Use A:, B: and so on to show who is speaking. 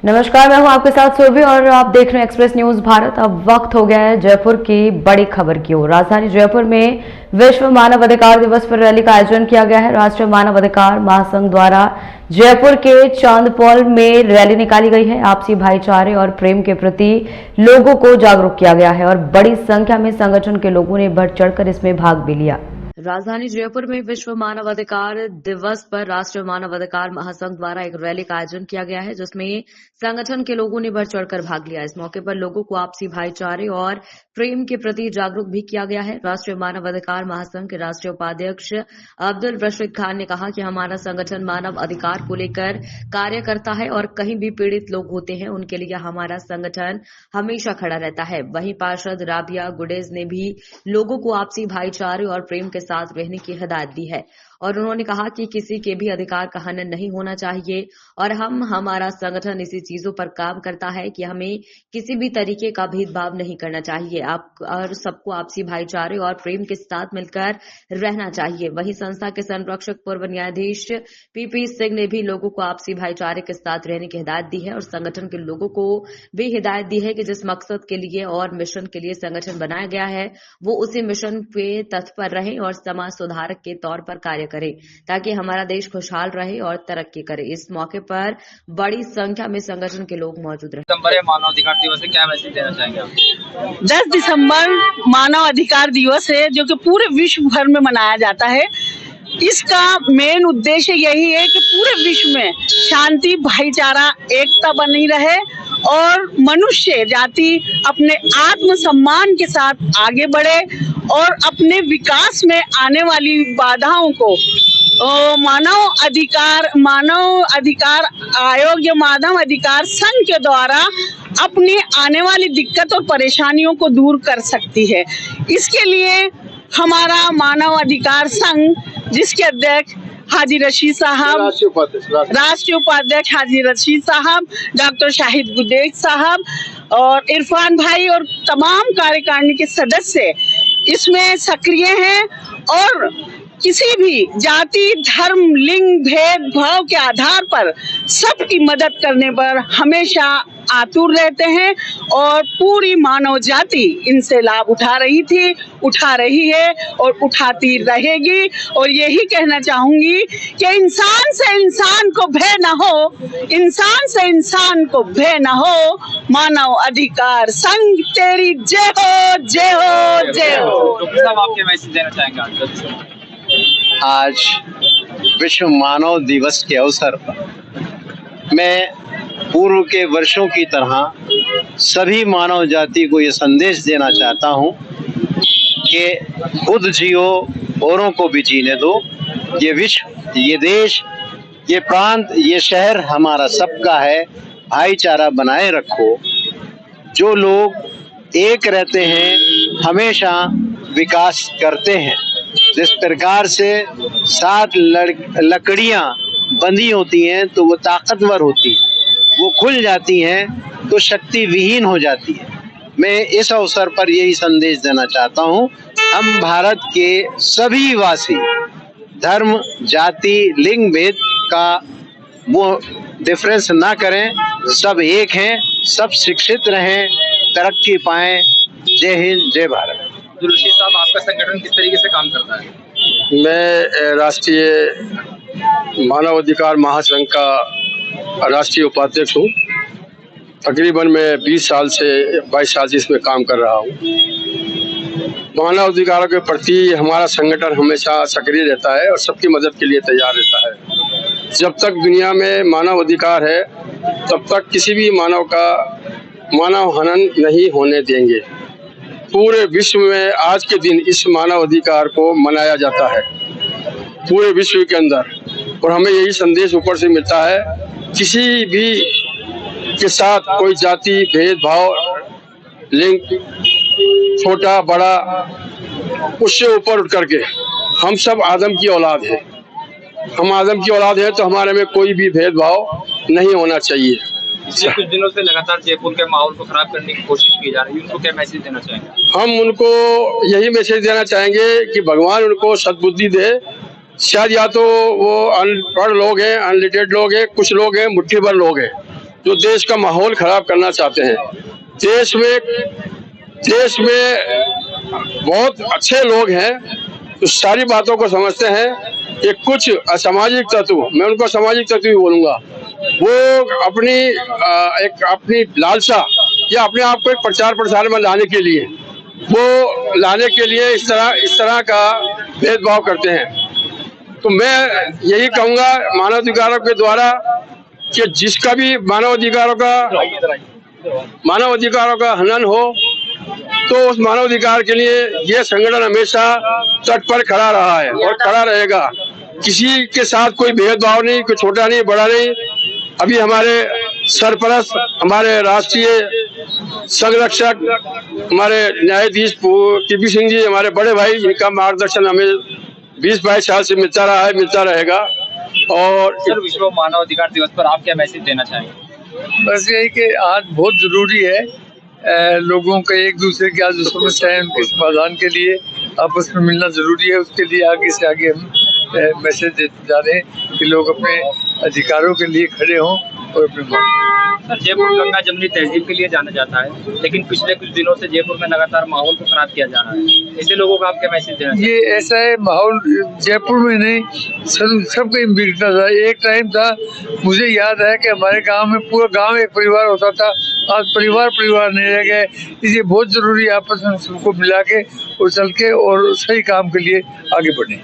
A: नमस्कार, मैं हूं आपके साथ सुरभि और आप देख रहे हैं एक्सप्रेस न्यूज भारत। अब वक्त हो गया है जयपुर की बड़ी खबर की ओर। राजधानी जयपुर में विश्व मानव अधिकार दिवस पर रैली का आयोजन किया गया है। राष्ट्रीय मानव अधिकार महासंघ द्वारा जयपुर के चांदपौल में रैली निकाली गई है। आपसी भाईचारे और प्रेम के प्रति लोगों को जागरूक किया गया है और बड़ी संख्या में संगठन के लोगों ने बढ़ चढ़कर इसमें भाग भी लिया। राजधानी जयपुर में विश्व मानव अधिकार दिवस पर राष्ट्रीय मानव अधिकार महासंघ द्वारा एक रैली का आयोजन किया गया है, जिसमें संगठन के लोगों ने बढ़ चढ़कर भाग लिया। इस मौके पर लोगों को आपसी भाईचारे और प्रेम के प्रति जागरूक भी किया गया है। राष्ट्रीय मानव अधिकार महासंघ के राष्ट्रीय उपाध्यक्ष अब्दुल रशीद खान ने कहा कि हमारा संगठन मानव अधिकार को लेकर कार्य करता है और कहीं भी पीड़ित लोग होते हैं उनके लिए हमारा संगठन हमेशा खड़ा रहता है। वहीं पार्षद राबिया गुडेज ने भी लोगों को आपसी भाईचारे और प्रेम के साथ रहने की हिदायत दी है और उन्होंने कहा कि किसी के भी अधिकार का हनन नहीं होना चाहिए और हमारा संगठन इसी चीजों पर काम करता है कि हमें किसी भी तरीके का भेदभाव नहीं करना चाहिए और सबको आपसी भाईचारे और प्रेम के साथ मिलकर रहना चाहिए। वहीं संस्था के संरक्षक पूर्व न्यायाधीश पीपी सिंह ने भी लोगों को आपसी भाईचारे के साथ रहने की हिदायत दी है और संगठन के लोगों को भी हिदायत दी है कि जिस मकसद के लिए और मिशन के लिए संगठन बनाया गया है वो उसी मिशन पे तत्पर रहे और समाज सुधारक के तौर पर कार्य करें ताकि हमारा देश खुशहाल रहे और तरक्की करे। इस मौके पर बड़ी संख्या में संगठन के लोग मौजूद रहे।
B: मानव अधिकार दिवस है, क्या मैसेज देना चाहेंगे आप?
C: 10 दिसंबर मानव अधिकार दिवस है जो कि पूरे विश्व भर में मनाया जाता है। इसका मेन उद्देश्य यही है कि पूरे विश्व में शांति, भाईचारा, एकता बनी रहे और मनुष्य जाति अपने आत्मसम्मान के साथ आगे बढ़े और अपने विकास में आने वाली बाधाओं को मानव अधिकार आयोग या मानव अधिकार संघ के द्वारा अपनी आने वाली दिक्कत और परेशानियों को दूर कर सकती है। इसके लिए हमारा मानव अधिकार संघ, जिसके अध्यक्ष हाजी रशीद साहब, राष्ट्रीय उपाध्यक्ष हाजी रशीद साहब, डॉक्टर शाहिद गुडेज साहब और इरफान भाई और तमाम कार्यकारिणी के सदस्य इसमें सक्रिय हैं और किसी भी जाति, धर्म, लिंग भेदभाव के आधार पर सबकी मदद करने पर हमेशा आतुर रहते हैं और पूरी मानव जाति इनसे लाभ उठा रही है और उठाती रहेगी। और यही कहना चाहूंगी कि इंसान से इंसान को भय न हो, इंसान से इंसान को भय न हो। मानव अधिकार संघ तेरी जय हो, जय हो, जय हो।
B: डॉक्टर साहब, आप क्या मैसेज देना चाहेंगे
D: आज विश्व मानव दिवस के अवसर पर? मैं पूर्व के वर्षों की तरह सभी मानव जाति को ये संदेश देना चाहता हूँ कि खुद जियो, औरों को भी जीने दो। ये विश्व, ये देश, ये प्रांत, ये शहर हमारा सबका है। भाईचारा बनाए रखो। जो लोग एक रहते हैं हमेशा विकास करते हैं। जिस प्रकार से 7 लकड़ियां बंधी होती हैं तो वो ताकतवर होती हैं, वो खुल जाती हैं तो शक्ति विहीन हो जाती है। मैं इस अवसर पर यही संदेश देना चाहता हूँ, हम भारत के सभी वासी धर्म, जाति, लिंग भेद का वो डिफरेंस ना करें। सब एक हैं, सब शिक्षित रहें, तरक्की पाएं। जय हिंद, जय भारत।
B: रशीद साहब, आपका संगठन किस तरीके से काम करता है?
E: मैं राष्ट्रीय मानव अधिकार महासंघ का राष्ट्रीय उपाध्यक्ष हूँ। तकरीबन मैं 22 साल से इसमें काम कर रहा हूँ। मानव अधिकारों के प्रति हमारा संगठन हमेशा सक्रिय रहता है और सबकी मदद के लिए तैयार रहता है। जब तक दुनिया में मानव अधिकार है तब तक किसी भी मानव का मानव हनन नहीं होने देंगे। पूरे विश्व में आज के दिन इस मानव अधिकार को मनाया जाता है पूरे विश्व के अंदर, और हमें यही संदेश ऊपर से मिलता है, किसी भी के साथ कोई जाति भेदभाव, लिंग, छोटा बड़ा, उससे ऊपर उठ करके हम सब आदम की औलाद है। हम आदम की औलाद है तो हमारे में कोई भी भेदभाव नहीं होना चाहिए।
B: कुछ दिनों से लगातार जयपुर के माहौल को खराब करने की कोशिश की जा रही है, उनको क्या मैसेज देना चाहेंगे?
E: हम उनको यही मैसेज देना चाहेंगे कि भगवान उनको सद्बुद्धि दे। शायद या तो वो अनपढ़ लोग हैं, अनलिटरेट लोग हैं, कुछ लोग हैं मुट्ठी भर लोग हैं, जो देश का माहौल खराब करना चाहते हैं। देश में बहुत अच्छे लोग हैं जो सारी बातों को समझते हैं। ये कुछ असामाजिक तत्व, मैं उनको सामाजिक तत्व भी बोलूंगा, वो अपनी लालसा या अपने आप को एक प्रचार प्रसार में लाने के लिए इस तरह का भेदभाव करते हैं। तो मैं यही कहूंगा मानवाधिकारों के द्वारा कि जिसका भी मानवाधिकारों का हनन हो तो उस मानवाधिकार के लिए ये संगठन हमेशा तट पर खड़ा रहा है और खड़ा रहेगा। किसी के साथ कोई भेदभाव नहीं, कोई छोटा नहीं बड़ा नहीं। अभी हमारे सरपरस्त, हमारे राष्ट्रीय संरक्षक, हमारे न्यायाधीश टीपी सिंह जी, हमारे बड़े भाई, इनका मार्गदर्शन हमें 20-22 साल से मिलता रहा है, मिलता रहेगा। और
B: सर, विश्व मानवाधिकार दिवस पर आप क्या मैसेज देना चाहेंगे?
F: बस यही कि आज बहुत जरूरी है लोगों का एक दूसरे के आज जो समस्या है उनके समाधान के लिए आपस में मिलना जरूरी है। उसके लिए आगे से आगे हम मैसेज देते जा रहे हैं कि लोग अपने अधिकारों के लिए खड़े हों और अपने
B: सर, जयपुर गंगा जमुनी तहजीब के लिए जाना जाता है, लेकिन पिछले कुछ दिनों से जयपुर में लगातार माहौल को खराब किया जा रहा है। ऐसे लोगों को आप क्या मैसेज देना चाहिए?
F: ये ऐसा है माहौल जयपुर में नहीं, सब कहीं बिगड़ता था। एक टाइम था, मुझे याद है कि हमारे गांव में पूरा गांव एक परिवार होता था। आज परिवार नहीं रह गए। इसलिए बहुत जरूरी है आपस में सबको मिला के और चल के और सही काम के लिए आगे बढ़े।